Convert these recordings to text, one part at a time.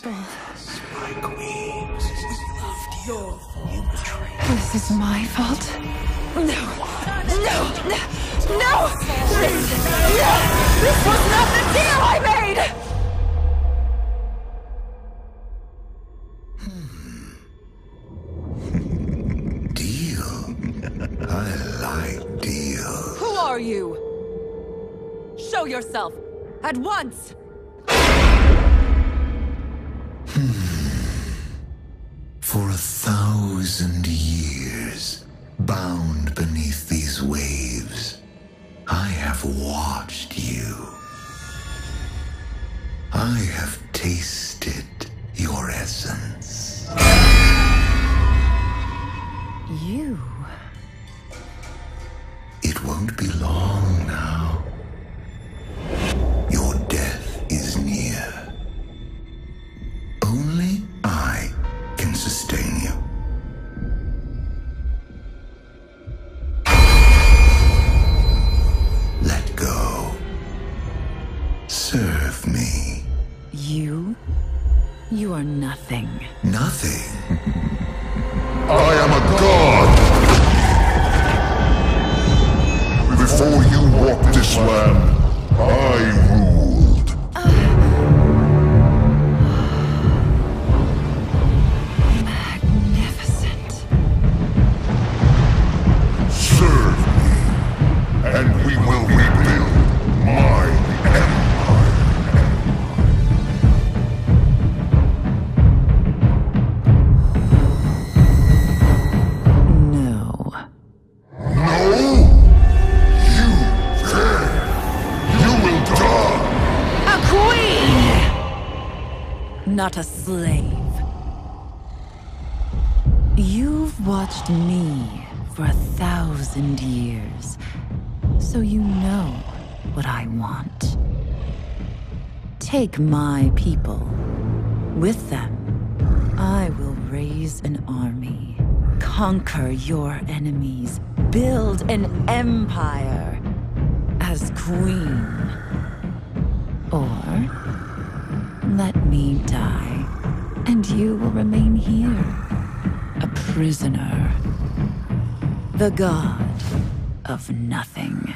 people. My queen. Your You betrayed. This is my fault. No! No! No! This was not the deal I made! Deal? I like deal. Who are you? Show yourself! At once! For 1,000 years, bound beneath these waves, I have watched you. I have tasted your essence. You? It won't be long now. Your death is near. Only I can sustain you. Let go. Serve me. You? You are nothing. Nothing. I am a god! Before you walked this land, I ruled. Magnificent. Serve me, and we will rebuild my empire. No. No! You dare! You will die! A queen! Not a slave. You've watched me for 1,000 years, so you know what I want. Take my people. With them, I will raise an army, conquer your enemies, build an empire as queen. Or let me die, and you will remain here, a prisoner, the god of nothing.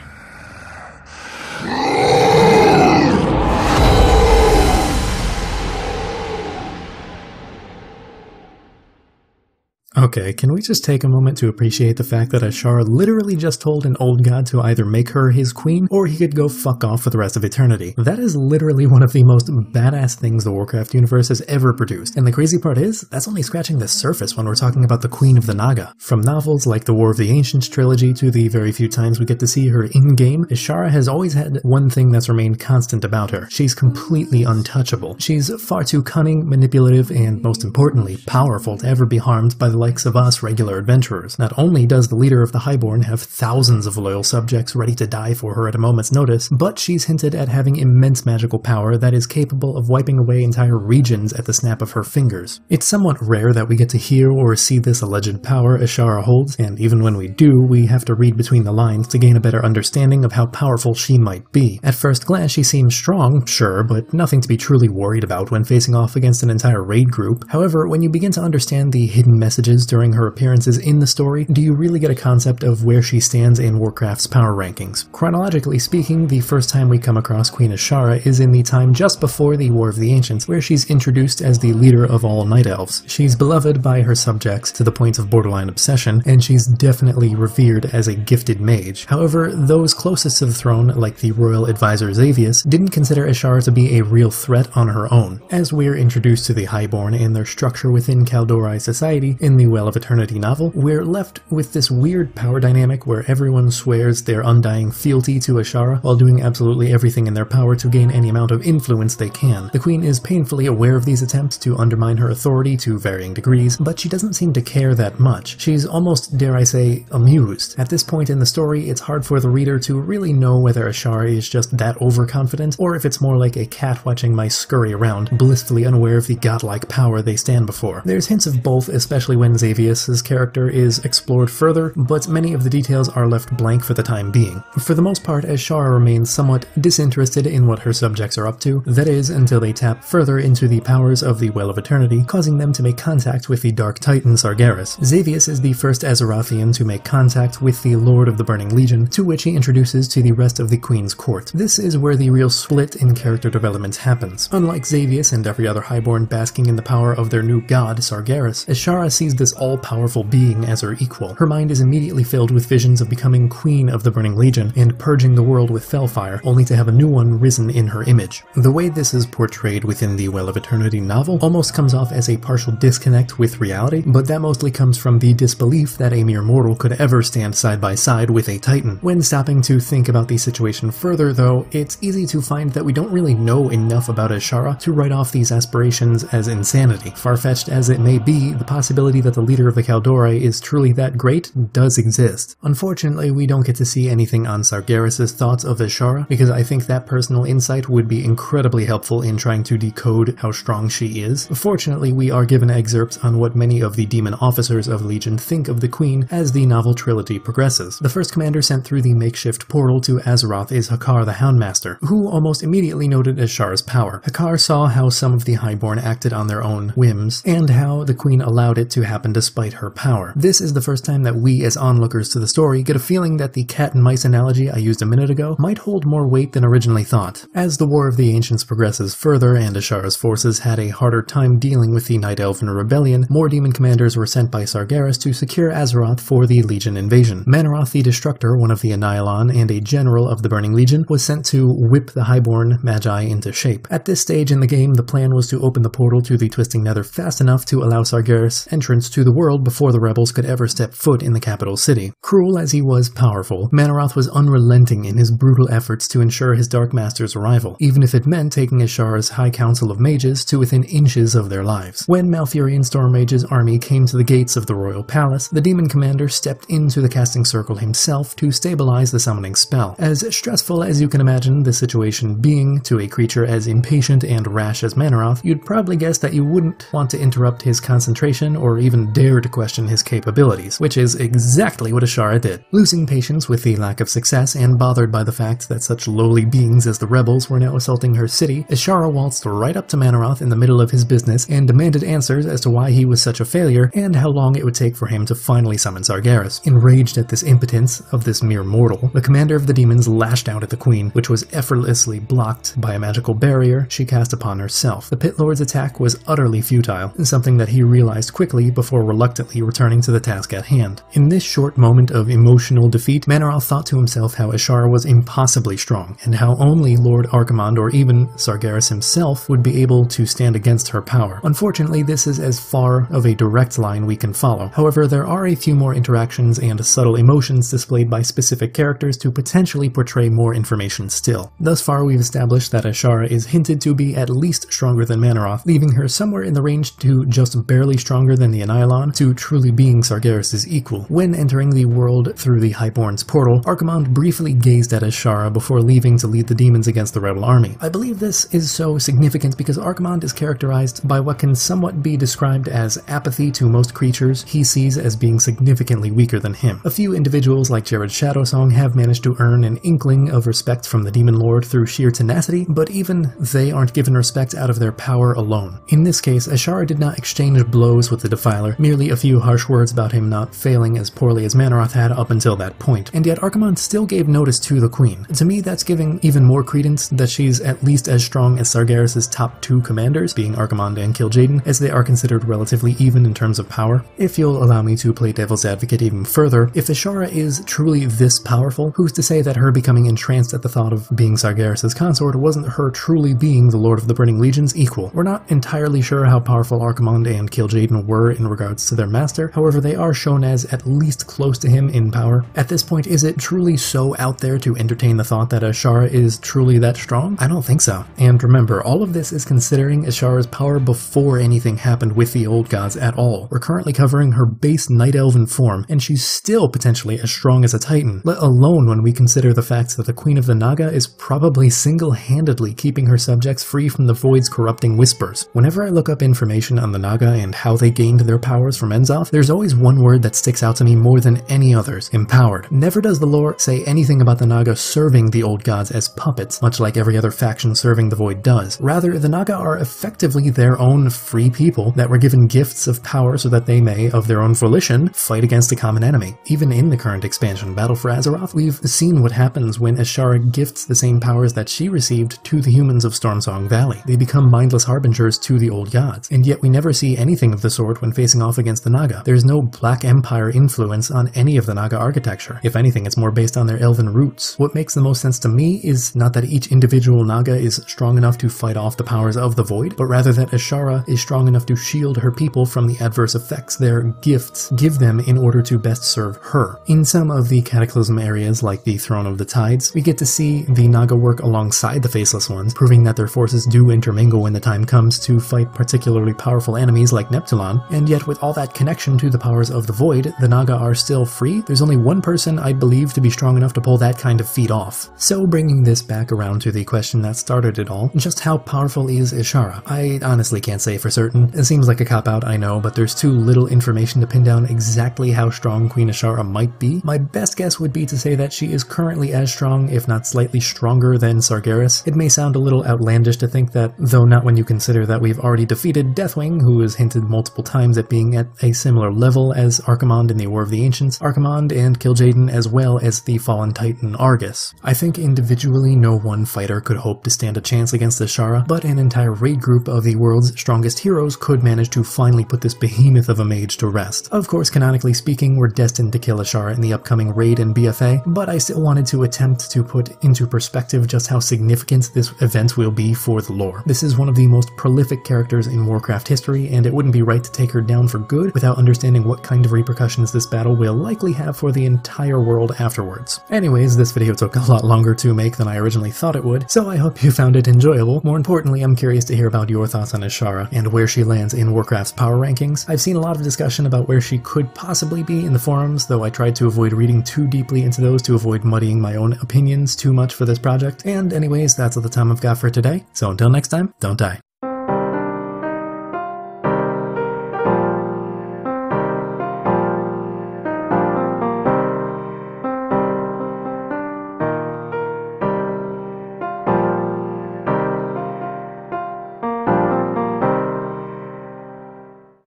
Okay, can we just take a moment to appreciate the fact that Azshara literally just told an old god to either make her his queen, or he could go fuck off for the rest of eternity. That is literally one of the most badass things the Warcraft universe has ever produced, and the crazy part is, that's only scratching the surface when we're talking about the Queen of the Naga. From novels like the War of the Ancients trilogy to the very few times we get to see her in-game, Azshara has always had one thing that's remained constant about her. She's completely untouchable. She's far too cunning, manipulative, and most importantly, powerful to ever be harmed by the likes of us regular adventurers. Not only does the leader of the Highborn have thousands of loyal subjects ready to die for her at a moment's notice, but she's hinted at having immense magical power that is capable of wiping away entire regions at the snap of her fingers. It's somewhat rare that we get to hear or see this alleged power Azshara holds, and even when we do, we have to read between the lines to gain a better understanding of how powerful she might be. At first glance, she seems strong, sure, but nothing to be truly worried about when facing off against an entire raid group. However, when you begin to understand the hidden messages during her appearances in the story, do you really get a concept of where she stands in Warcraft's power rankings. Chronologically speaking, the first time we come across Queen Azshara is in the time just before the War of the Ancients, where she's introduced as the leader of all Night Elves. She's beloved by her subjects to the point of borderline obsession, and she's definitely revered as a gifted mage. However, those closest to the throne, like the royal advisor Xavius, didn't consider Azshara to be a real threat on her own. As we're introduced to the Highborn and their structure within Kaldorei society in the Well of Eternity novel, we're left with this weird power dynamic where everyone swears their undying fealty to Azshara while doing absolutely everything in their power to gain any amount of influence they can. The Queen is painfully aware of these attempts to undermine her authority to varying degrees, but she doesn't seem to care that much. She's almost, dare I say, amused. At this point in the story, it's hard for the reader to really know whether Azshara is just that overconfident, or if it's more like a cat watching mice scurry around, blissfully unaware of the godlike power they stand before. There's hints of both, especially when Xavius Xavius' character is explored further, but many of the details are left blank for the time being. For the most part, Azshara remains somewhat disinterested in what her subjects are up to, that is, until they tap further into the powers of the Well of Eternity, causing them to make contact with the Dark Titan Sargeras. Xavius is the first Azerothian to make contact with the Lord of the Burning Legion, to which he introduces to the rest of the Queen's court. This is where the real split in character development happens. Unlike Xavius and every other Highborn basking in the power of their new god, Sargeras, Azshara sees this all-powerful being as her equal. Her mind is immediately filled with visions of becoming Queen of the Burning Legion and purging the world with Felfire, only to have a new one risen in her image. The way this is portrayed within the Well of Eternity novel almost comes off as a partial disconnect with reality, but that mostly comes from the disbelief that a mere mortal could ever stand side by side with a Titan. When stopping to think about the situation further, though, it's easy to find that we don't really know enough about Azshara to write off these aspirations as insanity. Far-fetched as it may be, the possibility that the leader of the Kaldorei is truly that great does exist. Unfortunately, we don't get to see anything on Sargeras' thoughts of Azshara, because I think that personal insight would be incredibly helpful in trying to decode how strong she is. Fortunately, we are given excerpts on what many of the demon officers of Legion think of the Queen as the novel trilogy progresses. The first commander sent through the makeshift portal to Azeroth is Hakar the Houndmaster, who almost immediately noted Azshara's power. Hakar saw how some of the Highborn acted on their own whims, and how the Queen allowed it to happen despite her power. This is the first time that we, as onlookers to the story, get a feeling that the cat and mice analogy I used a minute ago might hold more weight than originally thought. As the War of the Ancients progresses further and Azshara's forces had a harder time dealing with the Night Elven rebellion, more demon commanders were sent by Sargeras to secure Azeroth for the Legion invasion. Manaroth the Destructor, one of the Annihilon and a general of the Burning Legion, was sent to whip the Highborn Magi into shape. At this stage in the game, the plan was to open the portal to the Twisting Nether fast enough to allow Sargeras entrance to the world before the rebels could ever step foot in the capital city. Cruel as he was powerful, Manaroth was unrelenting in his brutal efforts to ensure his Dark Master's arrival, even if it meant taking Azshara's High Council of Mages to within inches of their lives. When Malfurion Stormmage's army came to the gates of the royal palace, the demon commander stepped into the casting circle himself to stabilize the summoning spell. As stressful as you can imagine the situation being to a creature as impatient and rash as Manaroth, you'd probably guess that you wouldn't want to interrupt his concentration or even dare to question his capabilities, which is exactly what Azshara did. Losing patience with the lack of success and bothered by the fact that such lowly beings as the rebels were now assaulting her city, Azshara waltzed right up to Manaroth in the middle of his business and demanded answers as to why he was such a failure and how long it would take for him to finally summon Sargeras. Enraged at this impotence of this mere mortal, the commander of the demons lashed out at the Queen, which was effortlessly blocked by a magical barrier she cast upon herself. The Pit Lord's attack was utterly futile, something that he realized quickly before reluctantly returning to the task at hand. In this short moment of emotional defeat, Manaroth thought to himself how Azshara was impossibly strong, and how only Lord Archimonde or even Sargeras himself would be able to stand against her power. Unfortunately, this is as far of a direct line we can follow. However, there are a few more interactions and subtle emotions displayed by specific characters to potentially portray more information still. Thus far, we've established that Azshara is hinted to be at least stronger than Manaroth, leaving her somewhere in the range to just barely stronger than the Annihilon, to truly being Sargeras' equal. When entering the world through the Highborn's portal, Archimonde briefly gazed at Azshara before leaving to lead the demons against the rebel army. I believe this is so significant because Archimonde is characterized by what can somewhat be described as apathy to most creatures he sees as being significantly weaker than him. A few individuals like Jared Shadowsong have managed to earn an inkling of respect from the Demon Lord through sheer tenacity, but even they aren't given respect out of their power alone. In this case, Azshara did not exchange blows with the Defiler, merely a few harsh words about him not failing as poorly as Manaroth had up until that point, and yet Archimonde still gave notice to the Queen. To me, that's giving even more credence that she's at least as strong as Sargeras' top two commanders, being Archimonde and Kil'jaeden, as they are considered relatively even in terms of power. If you'll allow me to play devil's advocate even further, if Azshara is truly this powerful, who's to say that her becoming entranced at the thought of being Sargeras' consort wasn't her truly being the Lord of the Burning Legion's equal? We're not entirely sure how powerful Archimonde and Kil'jaeden were in regards to their master, however they are shown as at least close to him in power. At this point, is it truly so out there to entertain the thought that Azshara is truly that strong? I don't think so. And remember, all of this is considering Azshara's power before anything happened with the old gods at all. We're currently covering her base Night Elven form, and she's still potentially as strong as a Titan, let alone when we consider the fact that the Queen of the Naga is probably single-handedly keeping her subjects free from the Void's corrupting whispers. Whenever I look up information on the Naga and how they gained their power powers from Enzoth, there's always one word that sticks out to me more than any others: empowered. Never does the lore say anything about the Naga serving the old gods as puppets, much like every other faction serving the Void does. Rather, the Naga are effectively their own free people that were given gifts of power so that they may, of their own volition, fight against a common enemy. Even in the current expansion, Battle for Azeroth, we've seen what happens when Azshara gifts the same powers that she received to the humans of Stormsong Valley. They become mindless harbingers to the old gods, and yet we never see anything of the sort when facing off against the Naga. There's no Black Empire influence on any of the Naga architecture. If anything, it's more based on their elven roots. What makes the most sense to me is not that each individual Naga is strong enough to fight off the powers of the Void, but rather that Azshara is strong enough to shield her people from the adverse effects their gifts give them in order to best serve her. In some of the Cataclysm areas, like the Throne of the Tides, we get to see the Naga work alongside the Faceless Ones, proving that their forces do intermingle when the time comes to fight particularly powerful enemies like Neptulon, and yet with all that connection to the powers of the Void, the Naga are still free. There's only one person I believe to be strong enough to pull that kind of feat off. So bringing this back around to the question that started it all, just how powerful is Azshara? I honestly can't say for certain. It seems like a cop-out, I know, but there's too little information to pin down exactly how strong Queen Azshara might be. My best guess would be to say that she is currently as strong, if not slightly stronger than Sargeras. It may sound a little outlandish to think that, though not when you consider that we've already defeated Deathwing, who has hinted multiple times at being at a similar level as Archimonde in the War of the Ancients, Archimonde and Kil'jaeden, as well as the fallen titan Argus. I think individually no one fighter could hope to stand a chance against Azshara, but an entire raid group of the world's strongest heroes could manage to finally put this behemoth of a mage to rest. Of course, canonically speaking, we're destined to kill Azshara in the upcoming raid and BFA, but I still wanted to attempt to put into perspective just how significant this event will be for the lore. This is one of the most prolific characters in Warcraft history, and it wouldn't be right to take her down for good without understanding what kind of repercussions this battle will likely have for the entire world afterwards. Anyways, this video took a lot longer to make than I originally thought it would, so I hope you found it enjoyable. More importantly, I'm curious to hear about your thoughts on Azshara and where she lands in Warcraft's power rankings. I've seen a lot of discussion about where she could possibly be in the forums, though I tried to avoid reading too deeply into those to avoid muddying my own opinions too much for this project. And anyways, that's all the time I've got for today, so until next time, don't die.